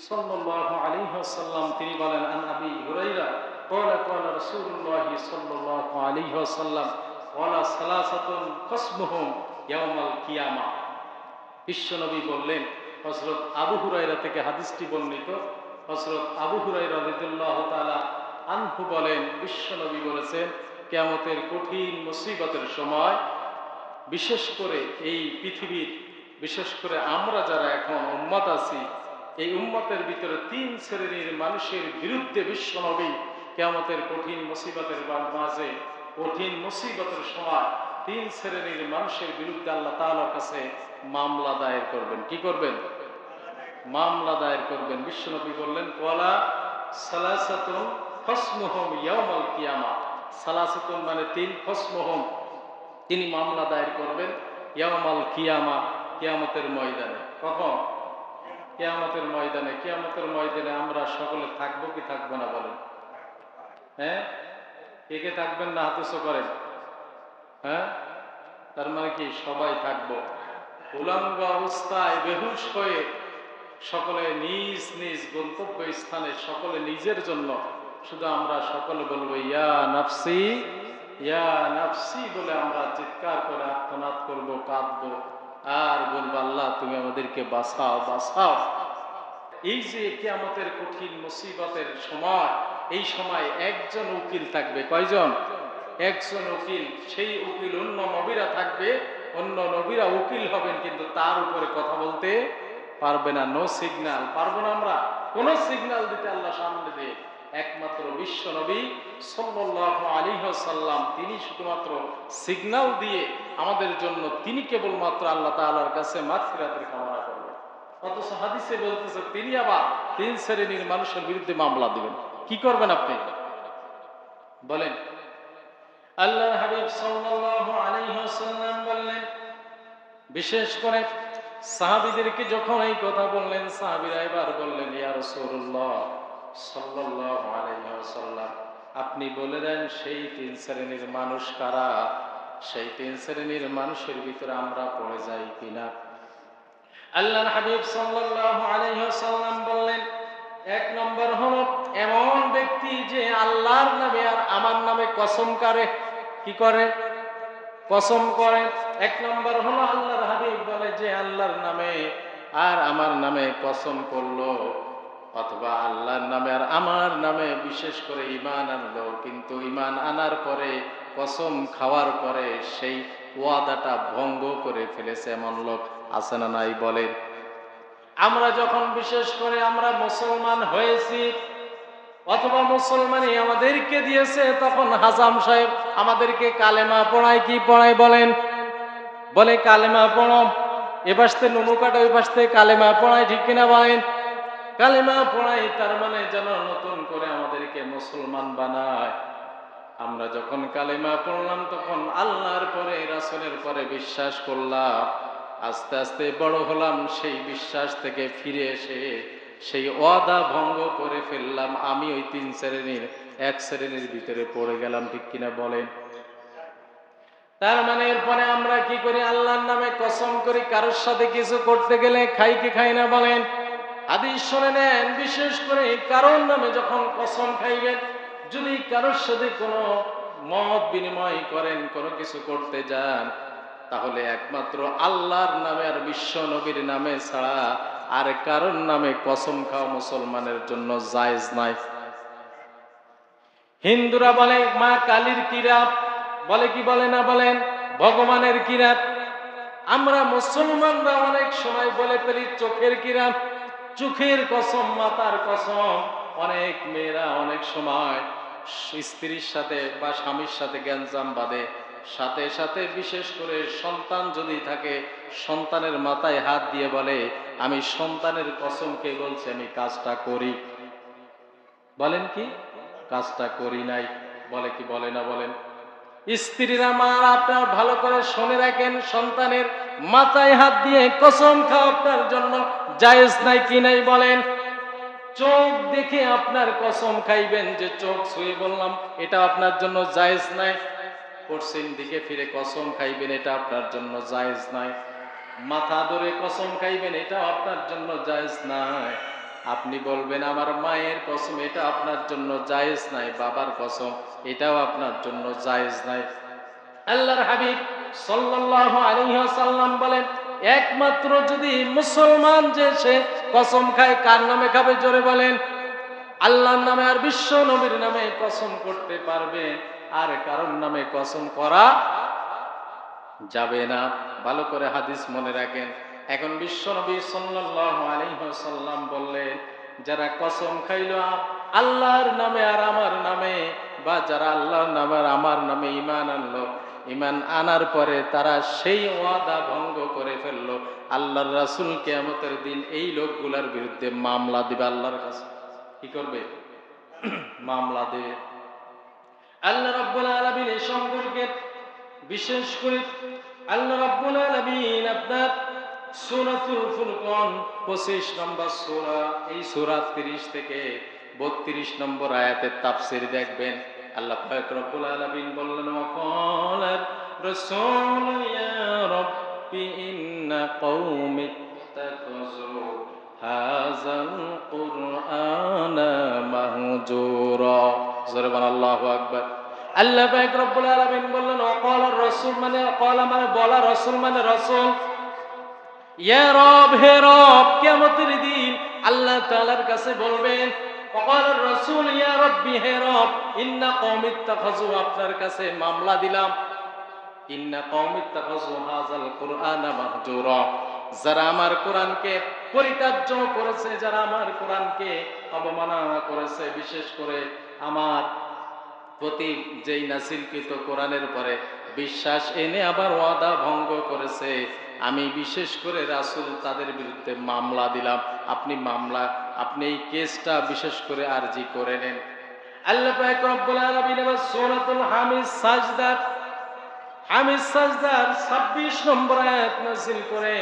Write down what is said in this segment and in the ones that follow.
সাল্লাল্লাহু আলাইহি ওয়াসাল্লাম তিনি বলেন আন আবি হুরায়রা ক্বালা ক্বালা রাসূলুল্লাহ সাল্লাল্লাহু আলাইহি ওয়াসাল্লাম ওয়ালা সালাসাতুন কসমুহুম ইয়াউমাল কিয়ামাহ। বিশ্বনবী বললেন, হযরত আবু হুরায়রা থেকে হাদিসটি বর্ণিত। হযরত আবু হুরায়রা রাদিয়াল্লাহু তাআলা আনহু বলেন, বিশ্বনবী বলেছেন, কিয়ামতের কঠিন মুসিবতের সময় বিশেষ করে এই পৃথিবীর, বিশেষ করে আমরা যারা এখন উম্মত আছি, এই উম্মতের ভিতরে তিন শ্রেণীর মানুষের বিরুদ্ধে বিশ্বনবী কিয়ামতের কঠিন মুসিবতের মাঝে, কঠিন মুসিবতের সময় তিন শ্রেণীর মানুষের বিরুদ্ধে আল্লাহ তাআলার কাছে মামলা দায়ের করবেন। কি করবেন? মামলা দায়ের করবেন। বিশ্বনবী বললেন, ওয়ালা সালাসাতুন খসমুহুম ইয়াউমাল কিয়ামা। সালাসাতুন মানে তিন, খসমুহুম তিনি মামলা দায়ের করবেন ইয়াউমাল কিয়ামা, কিয়ামতের ময়দানে। কখন? কিয়ামতের ময়দানে। কিয়ামতের ময়দানে আমরা সকলে থাকবো কি থাকবো না বলেন? হ্যাঁ, কে কে থাকবেন না? হাত উঁচু করেন। হ্যাঁ, তার মানে কি সবাই থাকবো? উলঙ্গ অবস্থায় বেহুশ হয়ে সকলে নিজ নিজ গন্তব্য স্থানে, সকলে নিজের জন্য, শুধু আমরা সকলে বলবো ইয়া নাফসি ইয়া নাফসি বলে আমরা চিৎকার করে আর্তনাদ করবো, কাঁদবো আর বলবো, আল্লাহ তুমি আমাদেরকে বাঁচাও বাঁচাও। এই যে কিয়ামতের কঠিন মুসিবতের সময়, এই সময় একজন উকিল থাকবে। কয়জন? একজন উকিল। সেই উকিল অন্য নবীরা থাকবে, অন্য নবীরা উকিল হবেন, কিন্তু তার উপরে কথা বলতে পারবে না। নো সিগন্যাল, পারবো না আমরা কোন সিগন্যাল দিতে আল্লাহ সামনে দিয়ে। একমাত্র বিশ্ব নবী সাল্লাল্লাহু আলাইহি ওয়াসাল্লাম তিনি শুধুমাত্র সিগন্যাল দিয়ে আমাদের জন্য, তিনি কেবলমাত্র আল্লাহ তাআলার কাছে মাগফিরাতের কামনা করবেন। অথচ হাদিসে বলতেছে তিনি আবার তিন শ্রেণীর মানুষের বিরুদ্ধে মামলা দিবেন। কি করবেন আপনি বলেন? আল্লাহর হাবিব সাল্লাল্লাহু আলাইহি ওয়াসাল্লাম বললেন, বিশেষ করে সাহাবীদেরকে যখন এই কথা বললেন, সাহাবীরা এবার বললেন, ইয়া রাসূলুল্লাহ সাল্লাল্লাহু আলাইহি ওয়াসাল্লাম, আপনি বলে দেন সেই তিন শ্রেণীর মানুষ কারা? সেই তিন শ্রেণীর মানুষের ভিতরে আমরা পড়ে যাই কিনা? আল্লাহর হাবিব সাল্লাল্লাহু আলাইহি ওয়াসাল্লাম বললেন, এক নম্বর হলো এমন ব্যক্তি যে আল্লাহর নামে আর আমার নামে কসম করে। কি করে? কসম করে। এক নম্বর হলো আল্লাহর হাবিব বলে যে আল্লাহর নামে আর আমার নামে কসম করলো, অথবা আল্লাহর নামে আর আমার নামে বিশেষ করে ঈমান আনলো, কিন্তু ঈমান আনার পরে, কসম খাওয়ার পরে সেই ওয়াদাটা ভঙ্গ করে ফেলেছে, এমন লোক আছে না নাই বলেন? আমরা যখন বিশেষ করে আমরা মুসলমান হয়েছি, অথবা মুসলমানই আমাদেরকে দিয়েছে, তখন হাজাম সাহেব আমাদেরকে কালেমা পড়ায়। কি পড়ায় বলেন? বলে কালেমা পড়ো, এ পাশে নুনু কাটা, ওই পাশে কালেমা পড়ায়। ঠিক কিনা বলেন? কালেমা পড়াই, তার মানে যেন নতুন করে আমাদেরকে মুসলমান বানায়। আমরা যখন কালেমা পড়লাম, তখন আল্লাহর পরে, রাসূলের পরে বিশ্বাস করলাম। আস্তে আস্তে বড় হলাম, সেই বিশ্বাস থেকে ফিরে এসে সেই ওয়াদা ভঙ্গ করে ফেললাম। আমি ওই তিন শ্রেণীর এক শ্রেণীর ভিতরে পড়ে গেলাম। ঠিক কিনা বলেন? তার মানে এরপরে আমরা কি করি? আল্লাহর নামে কসম করি। কারোর সাথে কিছু করতে গেলে খাই কি খাই না বলেন? হাদিস শুনে নেন, বিশেষ করে কারোর নামে যখন কসম খাইবেন, যদি কারোর সাথে কোনো মত বিনিময় করেন, কোনো কিছু করতে যান, তাহলে একমাত্র আল্লাহর নামে আর বিশ্ব নবীর নামে ছাড়া আর কারোর নামে কসম খাওয়া মুসলমানের জন্য জায়েজ নাই। হিন্দুরা বলে মা কালীর কিরাত, বলে কি বলে না বলেন? ভগবানের কিরাত। আমরা মুসলমানরা অনেক সময় বলে ফেলি চোখের কিরাত, চোখের কসম, মাতার কসম। অনেক মেয়েরা অনেক সময় স্ত্রীর সাথে বা স্বামীর সাথে গ্যাঞ্জাম বাঁধে, সাথে সাথে বিশেষ করে সন্তান যদি থাকে, সন্তানের মাথায় হাত দিয়ে বলে, আমি সন্তানের কসমকে বলছি আমি কাজটা করি। বলেন কি? কাজটা করি নাই। বলে কি বলে না বলেন? স্ত্রীরা, মা, আপনার ভালো করে শুনে রাখেন, সন্তানের মাথায় হাত দিয়ে কসম খাওয়া আপনার জন্য জায়েজ নাই কি নাই বলেন? চোখ দেখে আপনার কসম খাইবেন, যে চোখ ছুঁয়ে বললাম, এটা আপনার জন্য জায়েজ নাই। পশ্চিম দিকে ফিরে কসম খাইবেন, এটা আপনার জন্য জায়েজ নাই। মাথা ধরে কসম খাইবেন, এটা আপনার জন্য জায়েজ নাই। আপনি বলবেন আমার মায়ের কসম, এটা আপনার জন্য জায়েজ নাই, বাবার কসম এটাও আপনার জন্য জায়েজ নাই। আল্লাহর হাবিব সাল্লাল্লাহু আলাইহি ওয়াসাল্লাম বলেন, একমাত্র যদি মুসলমান যে সে কসম খায়, কার নামে খাবে জোরে বলেন? আল্লাহর নামে আর বিশ্ব নবীর নামে কসম করতে পারবে, আর কারোর নামে কসম করা যাবে না। ভালো করে হাদিস মনে রাখেন। এখন বিশ্ব নবী সাল্লাল্লাহু আলাইহি ওয়াসাল্লাম বললেন, যারা কসম খাইল আল্লাহর নামে আর আমার নামে, বা যারা আল্লাহর নামে আর আমার নামে ঈমান আনলো, ঈমান আনার পরে তারা সেই ওয়াদা ভঙ্গ করে ফেললো, আল্লাহর রাসূল কিয়ামতের দিন এই লোকগুলোর বিরুদ্ধে মামলা দিবে আল্লাহর কাছে। কি করবে? মামলা দেবে। আল্লাহ রাব্বুল আলামিন এই সম্পর্কে বিশেষ করে আল্লাহ রাব্বুল আলামিন আপনার সূরাতুল ফুরকান 25 নম্বর সূরা, এই সূরা 30 থেকে 32 নম্বর আয়াতের তাফসীর দেখবেন। আল্লাহ পাক রব্বুল আলামিন বললেন, ওয়াকালার রাসূল ইয়া রাব্বি ইন্না কওমি ইত্তাখাযু হাযাল কুরআনা মাহজুরা। জোরে আল্লাহু আকবার। আল্লাহ পাক রব্বুল আলামিন বললেন, ওয়াকালার রাসূল মানে ওয়াকালা মানে বলা, রাসূল মানে রাসূল। ইয়া রব, হে রব, কিয়ামতের দিন আল্লাহ তাআলার কাছে বলবেন, ওয়াকালার রাসূল ইয়া রাব্বি, হে রব, ইন্না কওমি ইত্তাখাযু, আপনার কাছে মামলা দিলাম, ইন্না কওমি ইত্তাখাযু হাযাল কুরআনা মাহজুরা, যারা আমার কোরআনকে পরিত্যাজ্য করেছে, যারা আমার কোরআনকে অবমাননা করেছে, বিশেষ করে আমার প্রতি যেই নাসিলকৃত কোরআনের পরে বিশ্বাস এনে আবার ওয়াদা ভঙ্গ করেছে, আমি বিশেষ করে রাসূল তাদের বিরুদ্ধে মামলা দিলাম। আপনি এই কেসটা বিশেষ করে আরজি করে নেন। আল্লাহ পাক রব্বুল আলামিন সূরাতুল হামিদ সাজদার 26 নম্বর আয়াত নাযিল করে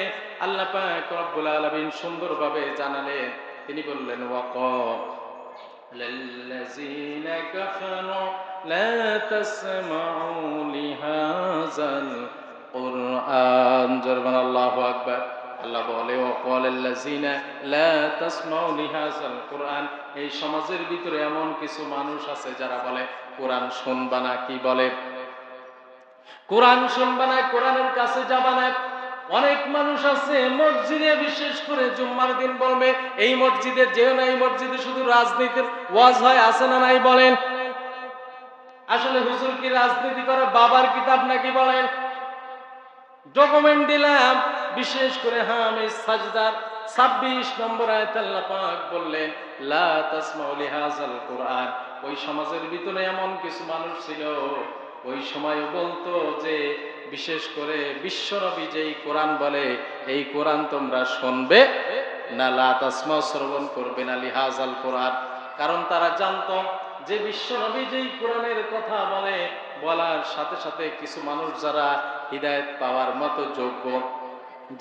আল্লাহ পাক রব্বুল আলামিন সুন্দরভাবে জানালেন। তিনি বললেন, للذين كفروا لا تسمعوا لهذا القرآن। জোরবান আল্লাহু আকবার। আল্লাহ বলে, وقال الذين لا تسمعوا لهذا القرآن, এই সমাজের ভিতরে এমন কিছু মানুষ আছে যারা বলে কোরআন শুনবা না। কি বলে? কোরআন শুনবা না, কোরআনের কাছে যাবা না। অনেক মানুষ আছে মসজিদে, বিশেষ করে জুম্মার দিন বলবে এই মসজিদে যেও না, এই মসজিদে শুধু রাজনীতির ওয়াজ হয়, আছে না নাই বলেন? আসলে হুজুর কি রাজনীতি করে বাবার কিতাব নাকি বলেন? ডকুমেন্ট দিলাম। বিশেষ করে হামিদ সাজদার 26 নম্বর আয়াত আল্লাহ পাক বললেন, লা তাসমাউ লিহাযাল কুরআন। ওই সমাজের ভিতরে এমন কিছু মানুষ ছিল, ওই সময় বলতো যে বিশেষ করে বিশ্বনবী যেই কোরআন বলে এই কোরআন তোমরা শুনবে না, লা তাসমাউ শ্রবণ করবে না লিহাযাল কুরআন। কারণ তারা জানতো যে বিশ্বনবী যেই কোরআনের কথা বলে, বলার সাথে সাথে কিছু মানুষ যারা হিদায়াত পাওয়ার মতো যোগ্য,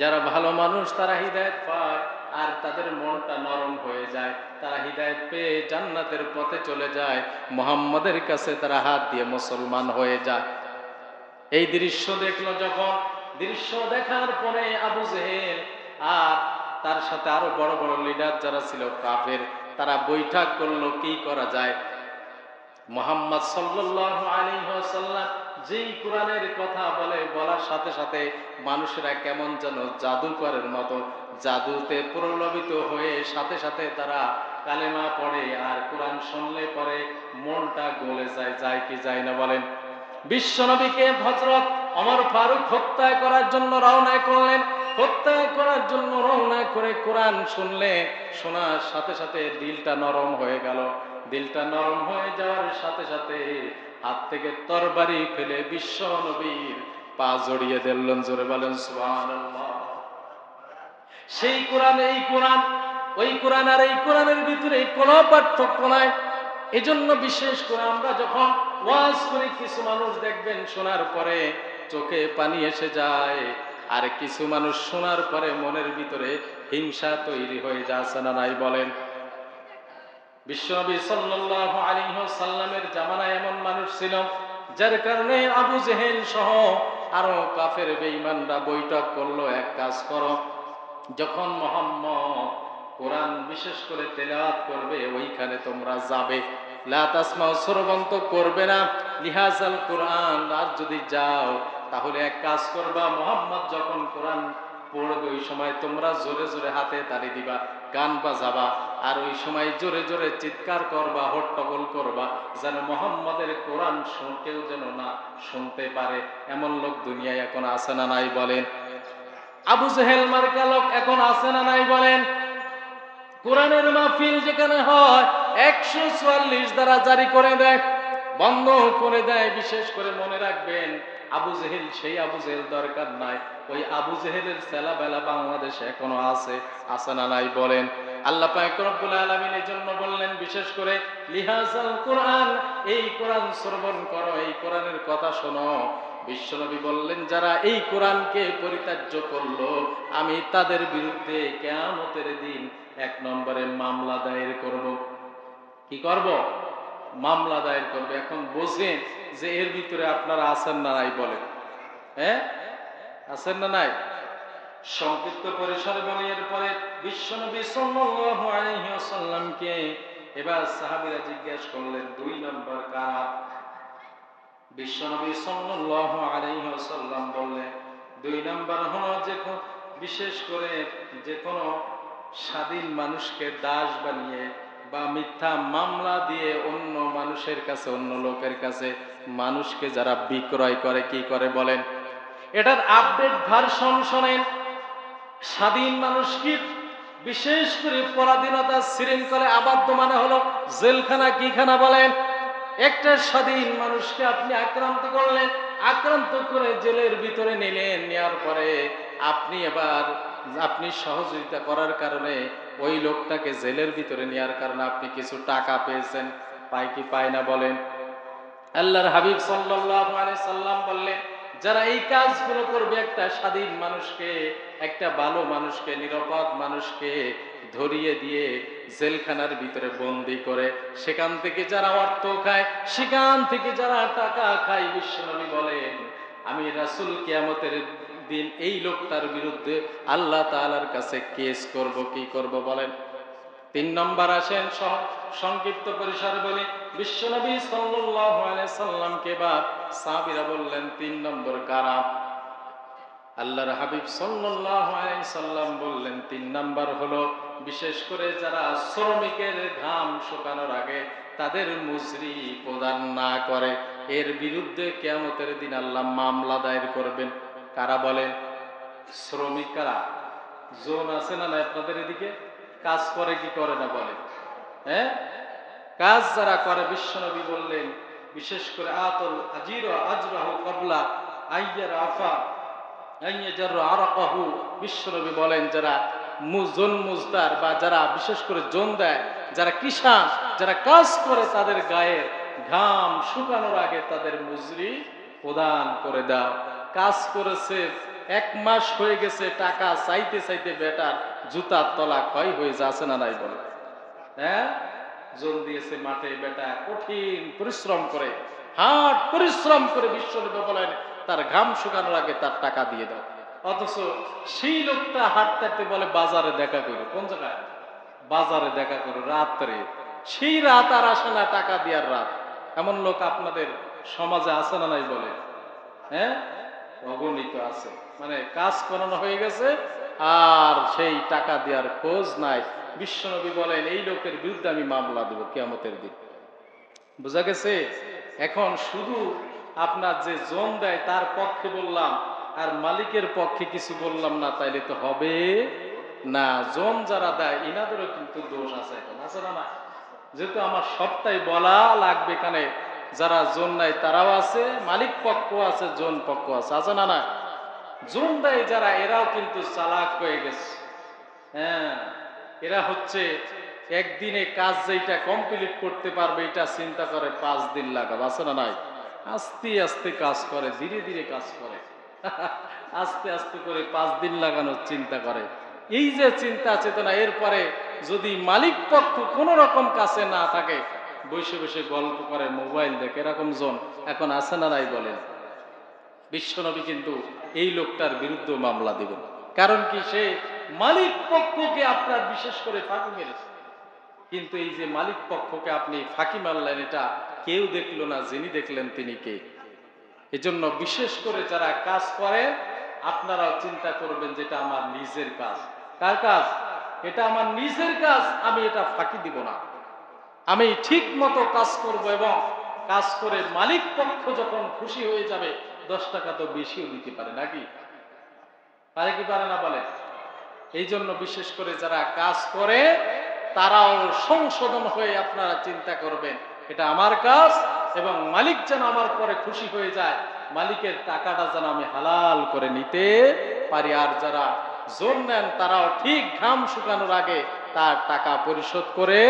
যারা ভালো মানুষ, তারা হিদায়াত পায় আর তাদের মনটা নরম হয়ে যায়, তারা হিদায়াত পেয়ে জান্নাতের পথে চলে যায়, মুহাম্মাদের কাছে তারা হাত দিয়ে মুসলমান হয়ে যায়। এই দৃশ্য দেখলো যখন, দৃশ্য দেখার পরে আবু জেহেল আর তার সাথে আরো বড় বড় লিডার যারা ছিল কাফের, তারা বৈঠক করলো কি করা যায়। মুহাম্মদ সাল্লাল্লাহু আলাইহি ওয়াসাল্লাম যেই কোরআনের কথা বলে, বলার সাথে সাথে মানুষেরা কেমন যেন জাদুকরের মতো জাদুতে প্রলোভিত হয়ে সাথে সাথে তারা কালেমা পড়ে, আর কোরআন শুনলে পরে মনটা গলে যায়। যায় কি যায় না বলেন? বিশ্বনবীকে হযরত ওমর ফারুক হত্যা করার জন্য রওনা করলেন। হত্যা করার জন্য রওনা করে কোরআন শুনলে, শোনার সাথে সাথে দিলটা নরম হয়ে গেল। দিলটা নরম হয়ে যাওয়ার সাথে সাথে হাত থেকে তরবারি ফেলে বিশ্ব নবীর পা জড়িয়ে দিলেন। জোরে বলেন সুবহানাল্লাহ। সেই কোরআন, এই কোরআন, ওই কোরআন আর এই কোরআনের ভিতরে কোনো পার্থক্য নাই। এজন্য বিশেষ করে আমরা যখন ওয়াজ করি, কিছু মানুষ দেখবেন শোনার পরে চোখে পানি এসে যায়, আর কিছু মানুষ শোনার পরে মনের ভিতরে হিংসা তৈরি হয়ে যাচ্ছে না নাই বলেন? বিশ্বনবী সাল্লাল্লাহু আলাইহি ওয়াসাল্লামের জামানায় এমন মানুষ ছিল যার কারণে আবু জেহেল সহ আরো কাফের বেঈমানরা বৈঠক করলো, এক কাজ করো, যখন মুহাম্মদ কোরআন বিশেষ করে তেলাওয়াত করবে ওইখানে তোমরা যাবে। লা তাসমাউ, শ্রবণ তো করবে না, লিহাজাল কোরআন। আর যদি যাও তাহলে এক কাজ করবা, মুহাম্মদ যখন কোরআন পড়বে ওই সময় তোমরা জোরে জোরে হাতে তালি দিবা, গান বাজাবা, আর ওই সময় জোরে জোরে চিৎকার করবা, হট্টগোল করবা, যেন মুহাম্মাদের কোরআন কেউ যেন না শুনতে পারে। এমন লোক দুনিয়ায় এখন আছে না নাই বলেন? আবু জেহেল মার্কা লোক এখন আছে না নাই বলেন? কোরআনের মাহফিল যেখানে হয় 144 দ্বারা জারি করে দেয়, বন্ধ করে দেয়। বিশেষ করে মনে রাখবেন, আবু জেহেল সেই আবু জেহেল দরকার নাই, ওই আবু জেহেলের ছেলেবেলা বাংলাদেশে এখনো আছে না নাই বলেন? আল্লাহ পাক রব্বুল আলামিন এই জন্য বললেন বিশেষ করে লিহাজাল কোরআন, এই কোরআন শ্রবণ করো, এই কোরআনের কথা শোনো। বিশ্বনবী বললেন যারা এই কোরআনকে পরিত্যাজ্য করলো আমি তাদের বিরুদ্ধে কিয়ামতের দিন 1 নম্বরে মামলা দায়ের করব। কি করব? মামলা দায়ের করবে। এখন বোঝেন যে এর ভিতরে আপনারা আছেন না নাই বলেন? হ্যাঁ, আছেন না নাই? সংক্ষিপ্ত পরিসরে বলি, এরপরে বিশ্বনবী সাল্লাল্লাহু আলাইহি ওয়াসাল্লামকে এবার সাহাবীরা জিজ্ঞেস করলেন 2 নম্বর কারা? বিশ্বনবী সাল্লাল্লাহু আলাইহি ওয়াসাল্লাম বললেন 2 নম্বর হলো বিশেষ করে যে কোনো স্বাধীন মানুষকে দাস বানিয়ে বা মিথ্যা মামলা দিয়ে অন্য মানুষের কাছে, অন্য লোকের কাছে মানুষকে যারা বিক্রয় করে, কি করে বলেন? এটার আপডেট ভার্সন শোনেন। স্বাধীন মানুষ কি বিশেষ করে পরাধীনতা শৃঙ্খলে আবদ্ধ মানে হলো জেলখানা। কি খানা বলেন? একটা স্বাধীন মানুষকে আপনি আক্রান্ত করলেন, আক্রান্ত করে জেলের ভিতরে নিলেন, নেওয়ার পরে আপনি সহযোগিতা করার কারণে ওই লোকটাকে জেলের ভিতরে নেওয়ার কারণে আপনি কিছু টাকা পেয়েছেন, পাই কি পায় না বলেন? আল্লাহর হাবিব সাল্লাল্লাহু আলাইহি সাল্লাম বললেন যারা এই কাজগুলো করবে, একটা স্বাধীন মানুষকে, একটা ভালো মানুষকে, নিরাপদ মানুষকে ধরিয়ে দিয়ে জেলখানার ভিতরে বন্দি করে সেখান থেকে যারা অর্থ খায়, সেখান থেকে যারা টাকা খায়, বিশ্বনবী বলেন আমি রাসূল কিয়ামতের দিন এই লোকটার বিরুদ্ধে আল্লাহ তাআলার কাছে কেস করব। কি করব বলেন? 3 নম্বর আসেন, সংক্ষিপ্ত পরিসরে বলি, বিশ্বনবী সাল্লাল্লাহু আলাইহি সাল্লামকে বা সাহাবীরা বললেন 3 নম্বর কারা? আল্লাহর হাবিব সাল্লাল্লাহু আলাইহি সাল্লাম বললেন 3 নম্বর হলো বিশেষ করে যারা শ্রমিকের ঘাম শুকানোর আগে তাদের মজুরি প্রদান না করে, এর বিরুদ্ধে কিয়ামতের দিন আল্লাহ মামলা দায়ের করবেন। কারা বলেন? শ্রমিক কারা? জোন আছে না না আপনাদের এদিকে? কাজ করে কি করে না বলেন? হ্যাঁ, কাজ যারা করে, বিশ্বনবী বললেন বিশেষ করে আতুল আজির আজরাহু ক্বাবলা আইয়ার আফা আইয়াজার আরাকাহু। বিশ্বনবী বলেন যারা মুজদার বা যারা বিশেষ করে জোন দেয়, যারা কিষান, যারা কাজ করে, তাদের গায়ের ঘাম শুকানোর আগে তাদের মজুরি প্রদান করে দাও। কাজ করেছে 1 মাস হয়ে গেছে, টাকা চাইতে চাইতে বেটার জুতার তলা ক্ষয় হয়ে যাচ্ছে না নাই বলে? হ্যাঁ, জোর দিয়েছে মাঠে, বেটা কঠিন পরিশ্রম করে, হাট পরিশ্রম করে, বিশ্বনবী বলেন তার ঘাম শুকানোর আগে তার টাকা দিয়ে দাও। অথচ সেই লোকটা হাঁটতে বলে বাজারে দেখা করো। কোন জায়গায়? বাজারে দেখা করো রাত্রে। সেই রাত আর আসে না, টাকা দেওয়ার রাত। এমন লোক আপনাদের সমাজে আছে না নাই বলে? হ্যাঁ, অগণিত আছে। মানে কাজ করানো হয়ে গেছে আর সেই টাকা দেওয়ার খোঁজ নাই। বিশ্বনবী বলেন এই লোকের বিরুদ্ধে আমি মামলা দেব কিয়ামতের দিন। বোঝা গেছে? এখন শুধু আপনার যে জোন দেয় তার পক্ষে বললাম আর মালিকের পক্ষে কিছু বললাম না, তাইলে তো হবে না। জোন যারা দেয় ইনাদেরও কিন্তু দোষ আছে, এখন আছে না? যেহেতু আমার সবটাই বলা লাগবে, এখানে যারা জোন নেয় তারাও আছে, মালিক পক্ষ আছে, জোন পক্ষ আছে, আছে না? না, জোন দেয় যারা, এরাও কিন্তু চালাক হয়ে গেছে। হ্যাঁ, এরা হচ্ছে একদিনে কাজ যেটা কমপ্লিট করতে পারবে এটা চিন্তা করে 5 দিন লাগাবে, আছে না? নাই, আস্তে আস্তে কাজ করে, ধীরে ধীরে কাজ করে, আস্তে আস্তে করে 5 দিন লাগানোর চিন্তা করে। এই যে চিন্তা চেতনা, এরপরে যদি মালিক পক্ষ কোন রকম কাছে না থাকে, বসে বসে গল্প করে, মোবাইল দেখে, এরকম জন এখন আছে না নাই বলেন? বিশ্বনবী কিন্তু এই লোকটার বিরুদ্ধে মামলা দিবেন। কারণ কি? সে মালিক পক্ষকে আপনার বিশেষ করে ফাঁকি মেরেছে। কিন্তু এই যে মালিক পক্ষকে আপনি ফাঁকি মারলেন, এটা কেউ দেখলো না, যিনি দেখলেন তিনি কে? এজন্য বিশেষ করে যারা কাজ করেন আপনারাও চিন্তা করবেন যে এটা আমার নিজের কাজ। কার কাজ? এটা আমার নিজের কাজ, আমি এটা ফাঁকি দিব না। আমি ঠিক মতো কাজ করব এবং কাজ করে মালিক পক্ষ যখন খুশি হয়ে যাবে 10 টাকা তো বেশিও দিতে পারে, নাকি পারে কি পারে না বলে? এই জন্য বিশেষ করে যারা কাজ করে তারাও সংশোধন হয়ে আপনারা চিন্তা করবেন এটা আমার কাজ এবং মালিক যেন আমার পরে খুশি হয়ে যায়, মালিকের টাকাটা যেন আমি হালাল করে নিতে পারি। আর যারা জোর নেন তারাও ঠিক ঘাম শুকানোর আগে তার টাকা পরিশোধ করে